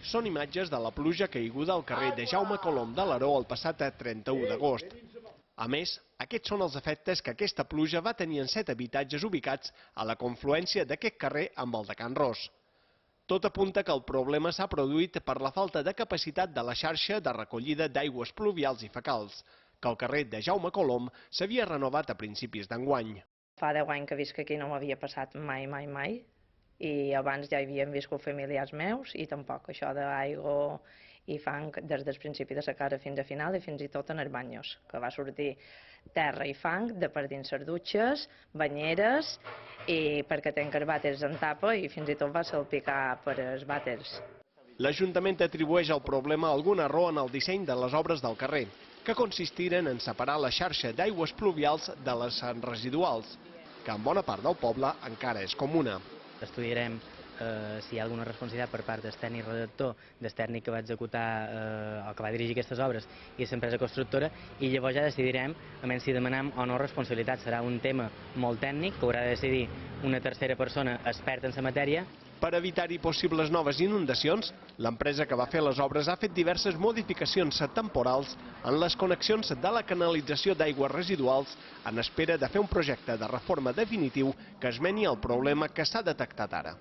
Són imatges de la pluja caiguda al carrer de Jaume Colom de l'Aró el passat 31 d'agost. A més, aquests són els efectes que aquesta pluja va tenir en 7 habitatges ubicats a la confluència d'aquest carrer amb el de Can Ros. Tot apunta que el problema s'ha produït per la falta de capacitat de la xarxa de recollida d'aigües pluvials i fecals, que el carrer de Jaume Colom s'havia renovat a principis d'enguany. Fa 10 anys que visc aquí, no m'havia passat mai, i abans ja hi havien viscut familiars meus i tampoc això d'aigua i fang des del principi de la casa fins a final i fins i tot en els banyos, que va sortir terra i fang de per dins les dutxes, banyeres, i perquè tenc els vàters en tapa i fins i tot va salpicar per els vàters. L'Ajuntament atribueix el problema a algun error en el disseny de les obres del carrer, que consistiren en separar la xarxa d'aigües pluvials de les residuals, que en bona part del poble encara és comuna. Estudiarem si hi ha alguna responsabilitat per part del tècnic redactor, del tècnic que va executar o que va dirigir aquestes obres i l'empresa constructora, i llavors ja decidirem si demanem o no responsabilitat. Serà un tema molt tècnic que haurà de decidir una tercera persona experta en la matèria. Per evitar-hi possibles noves inundacions, l'empresa que va fer les obres ha fet diverses modificacions temporals en les connexions de la canalització d'aigües residuals en espera de fer un projecte de reforma definitiu que esmeni el problema que s'ha detectat ara.